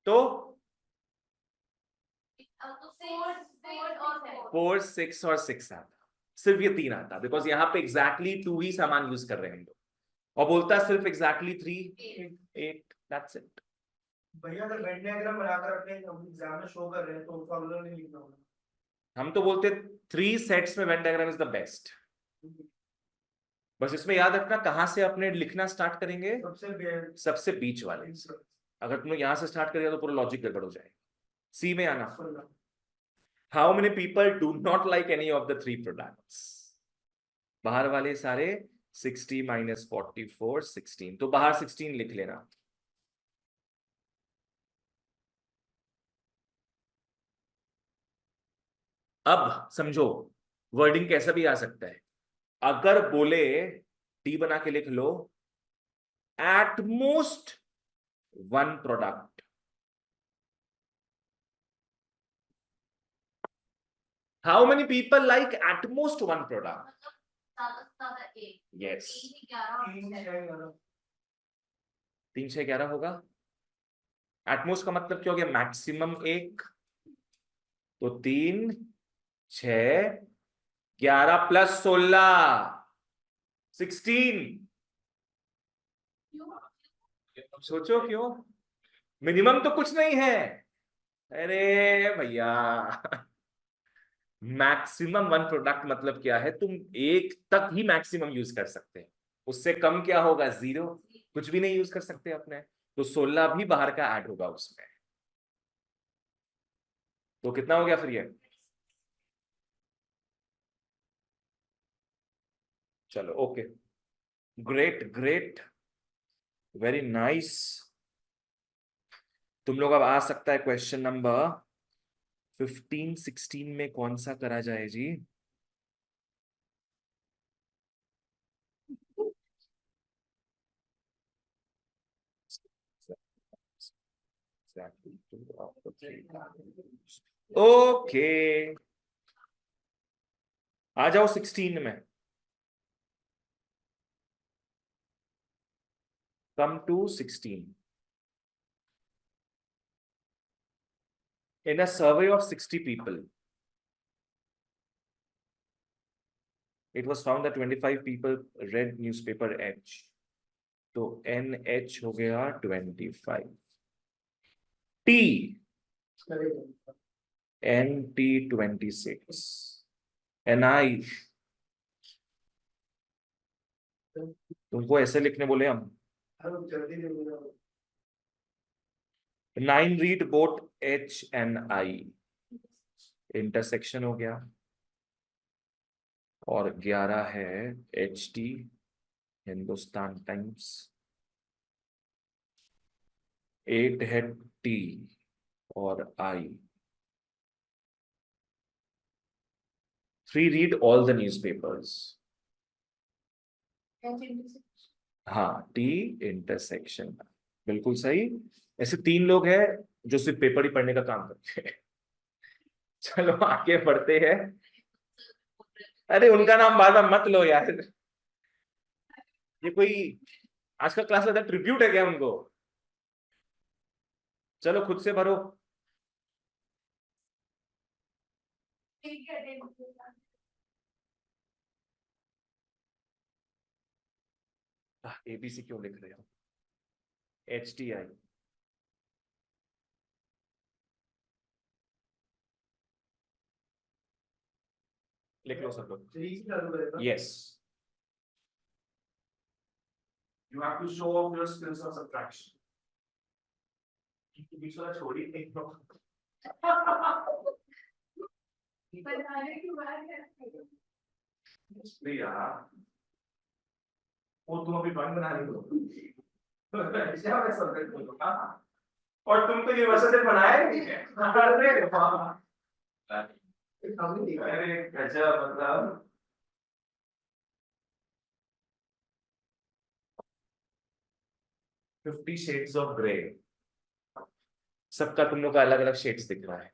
तो तो 4 और 4 4 6 और 6 आता, सिर्फ ये तीन आता, बिकॉज यहां पे एग्जैक्टली टू ही सामान यूज कर रहे हैं हम लोग, और बोलता सिर्फ एग्जैक्टली 3 8, दैट्स इट। भैया अगर वेन डायग्राम बनाकर अपने एग्जाम में शो कर रहे हैं तो फॉर्मूला नहीं लिखना होगा। हम तो बोलते 3 सेट्स में Venn diagram is the best. बस इसमें याद रखना कहां से अपने लिखना स्टार्ट करेंगे, सबसे बीच वाले से। अगर तुम लोग यहां से स्टार्ट करेगा तो पूरा लॉजिक गड़बड़ हो जाएगा। सी में आना, how many people do not like any of the three products, बाहर वाले सारे 60 माइनस 44 16, तो बाहर 16 लिख लेना। अब समझो वर्डिंग कैसा भी आ सकता है, अगर बोले टी बना के लिख लो, at most one product, how many people like at most one product, मतलब ज्यादा से ज्यादा 1 यस 3 11 और 3 6 11 होगा। एटमोस्ट का मतलब क्या हो गया? मैक्सिमम एक, तो 3 6 11 प्लस 16 16। सोचो क्यों, मिनिमम तो कुछ नहीं है। अरे भैया मैक्सिमम वन प्रोडक्ट मतलब क्या है? तुम एक तक ही मैक्सिमम यूज कर सकते हैं, उससे कम क्या होगा? 0, कुछ भी नहीं यूज कर सकते अपने, तो 16 भी बाहर का ऐड होगा उसमें। तो कितना हो गया फिर ये? चलो okay, great great, very nice. तुम लोग अब आ सकता है क्वेश्चन नंबर 15 16 में कौन सा करा जाए जी? ओके आ जाओ 16 में, come to 16. In a survey of 60 people, it was found that 25 people read newspaper H, तो NH हो गया 25, T NT 26, NI तुमको ऐसे लिखने बोले हम, जल्दी दे दो। 9 read both H and I, intersection हो गया, और 11 है HT हिंदुस्तान टाइम्स, 8 है T और I, 3 read all the newspapers, हाँ T इंटरसेक्शन, बिल्कुल सही। ऐसे 3 लोग हैं जो सिर्फ पेपर ही पढ़ने का काम करते हैं। चलो आगे बढ़ते हैं। अरे उनका नाम बाद में मत लो यार, ये कोई आज का क्लास ज्यादा ट्रिब्यूट है क्या उनको? चलो खुद से भरो। एबीसी क्यों लिख रहे हो? HTI लिख लो सब लोग। 3 से चालू करेगा। Yes You have to show off your skills of subtraction. बीच वाला छोड़ ही नहीं दो। यार वो तुम अभी ड्राइंग बना रही हो। ऐसा मैं सब्जेक्ट बोलूँगा। और तुम तो यूनिवर्सिटी बनाए नहीं है। अरे वाह। अरे गजब मतलब। $50 Shades of Grey सबका तुम लोग का अलग अलग शेड्स दिख रहा है।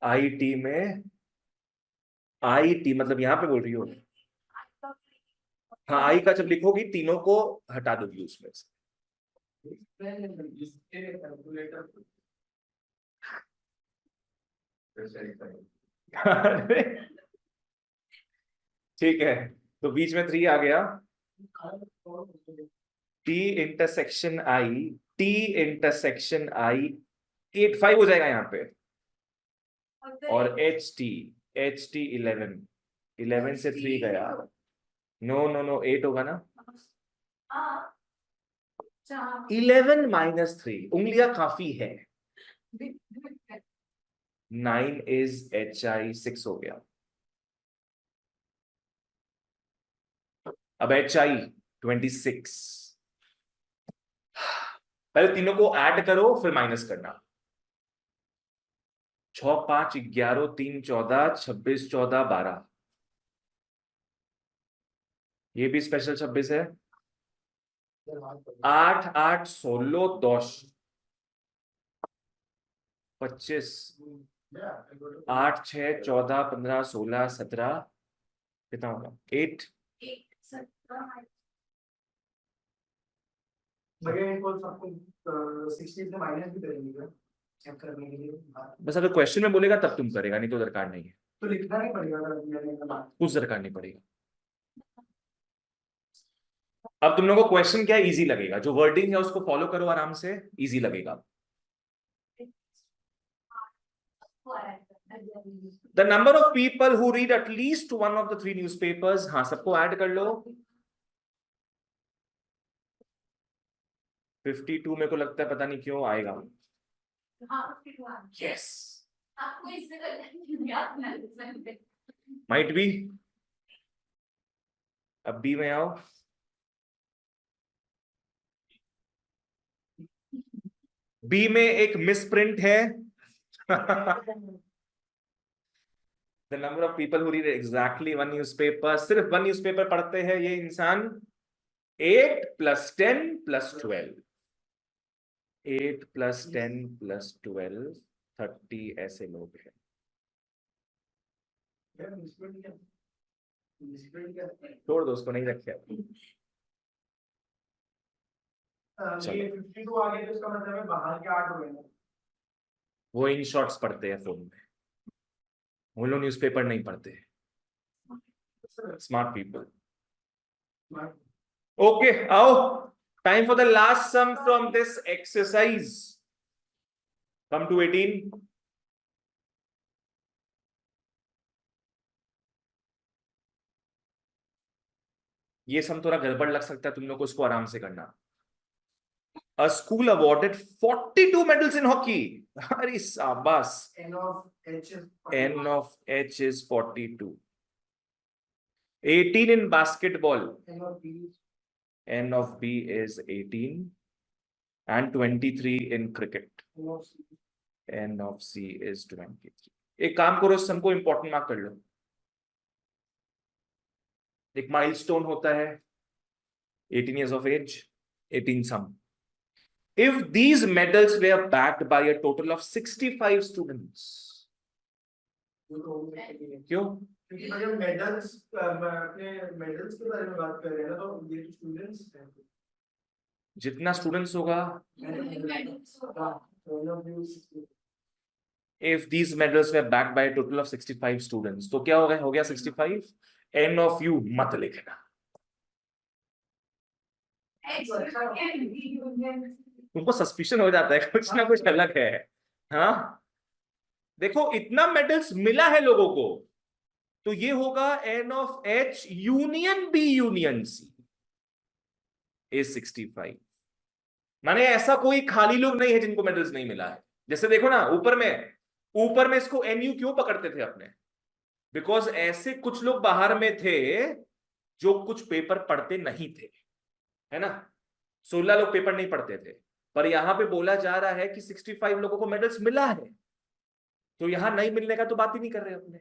IT में IT मतलब यहाँ पे बोल रही हो? हाँ आई का जब लिखोगी तीनों को हटा दोगी उसमें से। ठीक है तो बीच में 3 आ गया। T इंटरसेक्शन I 5 हो जाएगा यहाँ पे। और HT 11 से 3 गया। नो 8 होगा ना। 11 - 3 उंगलियां काफी है। 9 is HI 6 हो गया। अब HI 26। पहले तीनों को ऐड करो फिर माइनस करना। 6 5 11 3 14 26 14 12। ये भी स्पेशल 26 है। 8 8 16 10 25 8 6 14 15 16 17 कितना होगा 8। भैया इनको सबको 60 से माइनस भी करेंगे क्या चेक करने के लिए? बस अगर क्वेश्चन में बोलेगा तब तुम करेगा नहीं तो दरकार नहीं है। तो लिखना नहीं पड़ेगा अगर कुछ दरकार नहीं पड़ेगा। अब तुम लोगों को क्वेश्चन क्या इजी लगेगा, जो वर्डिंग है उसको फॉलो करो आराम से, इजी लगेगा। The number of people who read at least one of the 3 newspapers, हाँ सबको ऐड कर लो। 52 मेरे को लगता है पता नहीं क्यों आएगा। Yes might be. अब बी में आओ। बी में एक मिसप्रिंट है। The number of people who read exactly one newspaper, सिर्फ 1 न्यूज़पेपर पढ़ते हैं ये इंसान। 8 + 10 + 12 8 + 10 + 12 30 ऐसे लोग हैं। छोड़ दो उसको, नहीं रखे। ये 52 आ गया तो इसका मतलब है बाहर के 8 हो गए। वो इन शॉर्ट्स पढ़ते हैं फोन में, वो लोग न्यूज़पेपर नहीं पढ़ते। Smart people. ओके आओ, time for the last sum from this exercise. Come to 18। ये सम थोड़ा गड़बड़ लग सकता है तुम लोग को, इसको आराम से करना। A school awarded 42 medals in hockey. अरे शाबाश। N of H N of H is is 42. 18 in basketball. N of B N of B is 18. and 23 in cricket. N of C is 23. एक काम करो, इस सम को इंपॉर्टेंट मार्क कर लो. एक milestone होता है 18 years of age, 18 sum. If these medals were backed by a total of 65 students. क्यों? क्योंकि अगर मेडल्स अपने मेडल्स के बारे में बात कर रहे हैं ना, तो ये स्टूडेंट्स हैं. जितना स्टूडेंट्स होगा, if these medals were backed by a total of 65 students, तो क्या हो गया 65. N of U मत लिखना. तुमको सस्पिशन हो जाता है कुछ ना कुछ अलग है. हाँ, देखो इतना मेडल्स मिला है लोगों को, तो ये होगा N of H union B union C is 65. माने ऐसा कोई खाली लोग नहीं है जिनको मेडल्स नहीं मिला है. जैसे देखो ना ऊपर में इसको NU क्यों पकड़ते थे अपने? बिकॉज ऐसे कुछ लोग बाहर में थे जो कुछ पेपर पढ़ते नहीं थे, है ना. 16 लोग पेपर नहीं पढ़ते थे, पर यहां पे बोला जा रहा है कि 65 लोगों को मेडल्स मिला है, तो यहां नहीं मिलने का तो बात ही नहीं कर रहे अपने.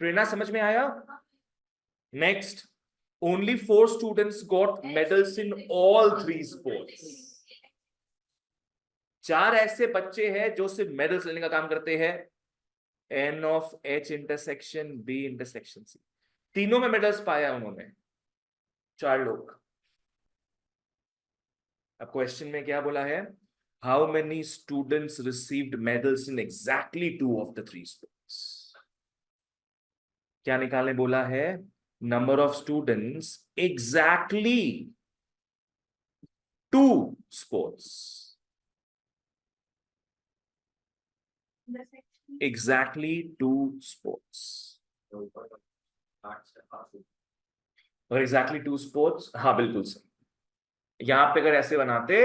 प्रेरणा समझ में आया? Next, only 4 students got medals in all 3 sports. 4 ऐसे बच्चे हैं जो सिर्फ मेडल्स लेने का काम करते हैं. N of H intersection B intersection C, तीनों में मेडल्स पाया उन्होंने, 4 लोग. अब क्वेश्चन में क्या बोला है? How many students received medals in exactly 2 of the 3 sports. क्या निकालने बोला है? Number of students exactly 2 sports. Exactly 2 sports. और exactly 2 sports, हाँ बिल्कुल सही. यहां पे अगर ऐसे बनाते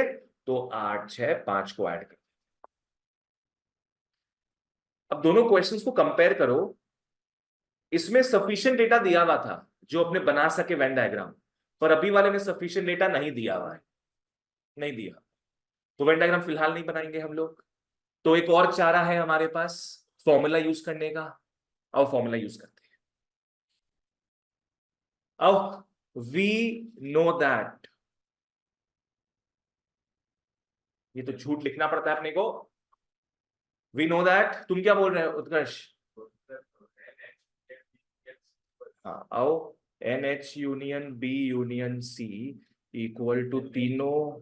तो 8, 6, 5 को ऐड कर. अब दोनों क्वेश्चंस को कंपेयर करो. इसमें सफिशिएंट डेटा दिया हुआ था जो अपने बना सके वेन डायग्राम, पर अभी वाले में सफिशिएंट डेटा नहीं दिया हुआ है, नहीं दिया, तो वेन डायग्राम फिलहाल नहीं बनाएंगे हम लोग. तो एक और चारा है हमारे पास फॉर्मूला यूज करने का, और फॉर्मूला यूज करते हैं. अब वी नो दैट, ये तो झूठ लिखना पड़ता है अपने को. वी नो दैट, तुम क्या बोल रहे हो उत्कर्ष? हाँ, आओ, NH union B union C equal to तीनों.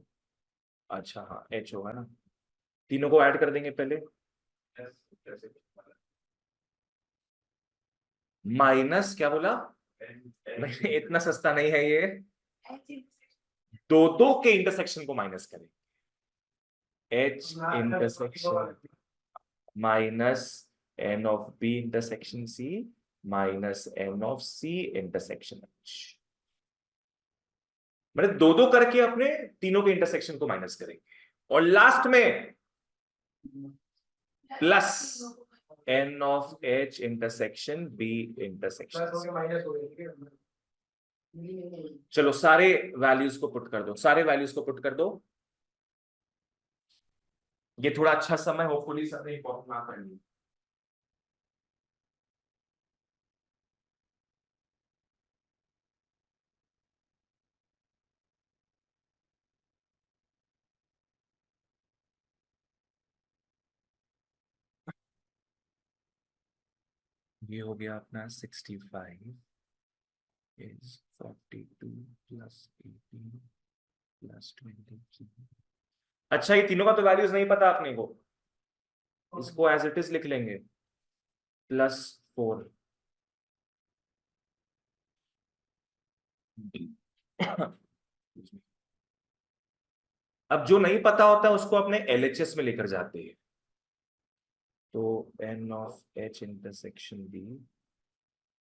अच्छा हाँ, H होगा ना, तीनों को ऐड कर देंगे पहले. माइनस क्या बोला? नहीं, इतना सस्ता नहीं है ये. दो के इंटरसेक्शन को माइनस करें. H intersection minus N of B intersection C minus N of C intersection H. मैंने दो करके अपने तीनों के इंटरसेक्शन को माइनस करेंगे, और लास्ट में plus N of H intersection B intersection. चलो सारे वैल्यूज को पुट कर दो, सारे वैल्यूज को पुट कर दो. ये थोड़ा अच्छा समय, होपफुली सबने इंपॉर्टेंट मार्क कर लिया. ये हो गया अपना 65 is 42 plus 18 plus 23. अच्छा, ये तीनों का तो वैल्यूज नहीं पता अपने को, इसको एज इट इज लिख लेंगे. +4. अब जो नहीं पता होता है उसको अपने LHS में लेकर जाते हैं. तो N of H intersection B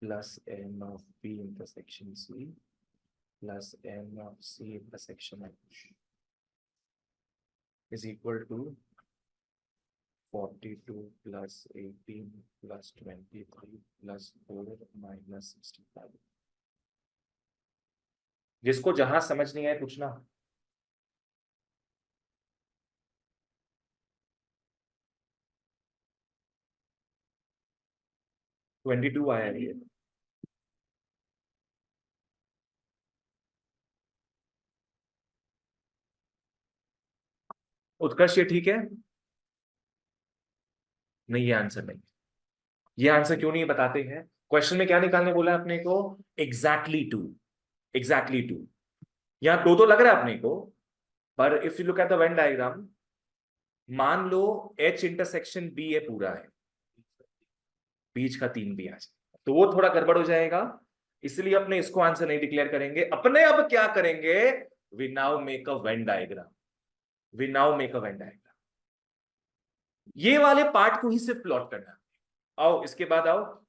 plus N of B intersection C plus N of C intersection H is equal to 42 plus 18 plus 23 plus 4 minus 65. जिसको जहां समझ नहीं आए पूछना. 22 आया ये। उत्कर्ष ये ठीक है? नहीं, ये आंसर नहीं। ये आंसर क्यों नहीं बताते हैं? क्वेश्चन में क्या निकालने बोला है अपने को? Exactly two. Exactly two. यहां दो तो लग रहा है अपने को, पर if you look at the Venn diagram, मान लो H इंटरसेक्शन B है पूरा है, बीच का 3 भी आ जाए तो वो थोड़ा गड़बड़ हो जाएगा, इसलिए अपने इसको आंसर नहीं डिक्लेयर करेंगे। अपने अब क्या करेंगे? We now make a Venn diagram. We now make a Venn diagram. ये वाले पार्ट को ही सिर्फ प्लॉट करना। आओ इसके बाद आओ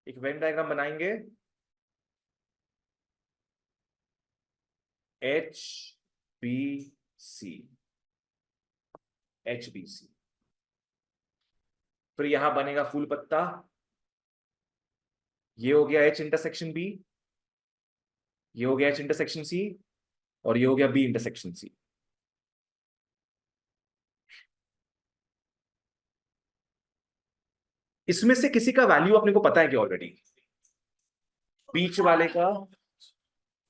एक वेन डायग्राम बनाएंगे। HBC, HBC, फिर यहां बनेगा फूल पत्ता। ये हो गया H इंटरसेक्शन B, ये हो गया H इंटरसेक्शन C, और ये हो गया B इंटरसेक्शन C। इसमें से किसी का वैल्यू अपने को पता है कि ऑलरेडी? बीच वाले का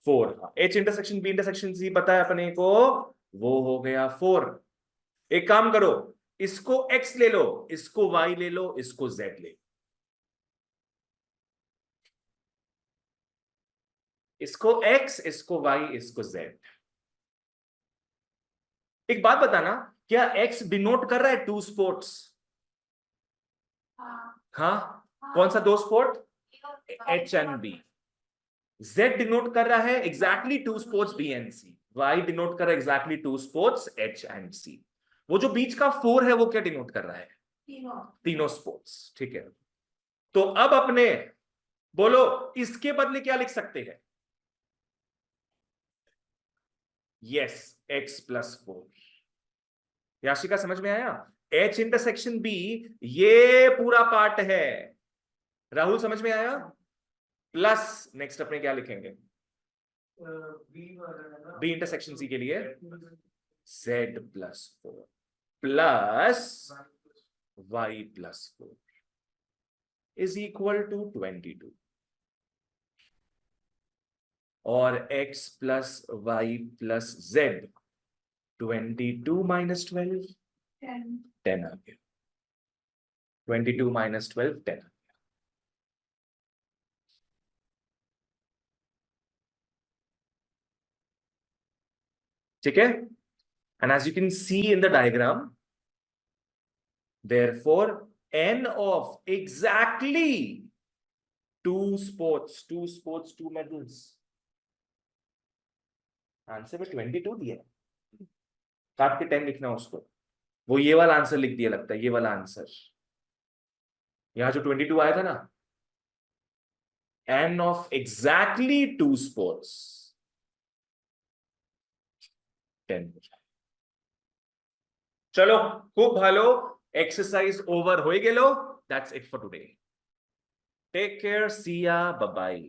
4। H intersection B intersection C पता है अपने को, वो हो गया 4। एक काम करो, इसको X ले लो, इसको Y ले लो, इसको Z ले लो। इसको X, इसको Y, इसको Z। एक बात बताना, क्या X डिनोट कर रहा है 2 स्पोर्ट्स? हाँ, कौन सा 2 sport? H and B। Z denote कर रहा है exactly 2 sports B and C। Y denote कर रहा है exactly 2 sports H and C। वो जो बीच का 4 है वो क्या डिनोट कर रहा है? तीनों स्पोर्ट्स। ठीक है, तो अब अपने बोलो इसके बदले क्या लिख सकते हैं? Yes, X + 4। याशिका समझ में आया? H इंटरसेक्शन B ये पूरा पार्ट है। राहुल समझ में आया? प्लस नेक्स्ट अपने क्या लिखेंगे? B इंटरसेक्शन C के लिए Z + 4 plus Y + 4 is equal to 22। और X + Y + Z 22 - 12 10 आ गया। 22 - 12 10 आ गया। ठीक है? And as you can see in the diagram, therefore n of exactly 2 sports, 2 medals, answer में 22 दिया, काट के 10 लिखना उसको। वो ये वाला आंसर लिख दिया लगता है, ये वाला आंसर। यहां जो 22 आया था ना, n of exactly 2 sports 10। चलो खूब भालो, एक्सरसाइज ओवर हो गेलो। That's it for today. Take care, see ya, bye bye.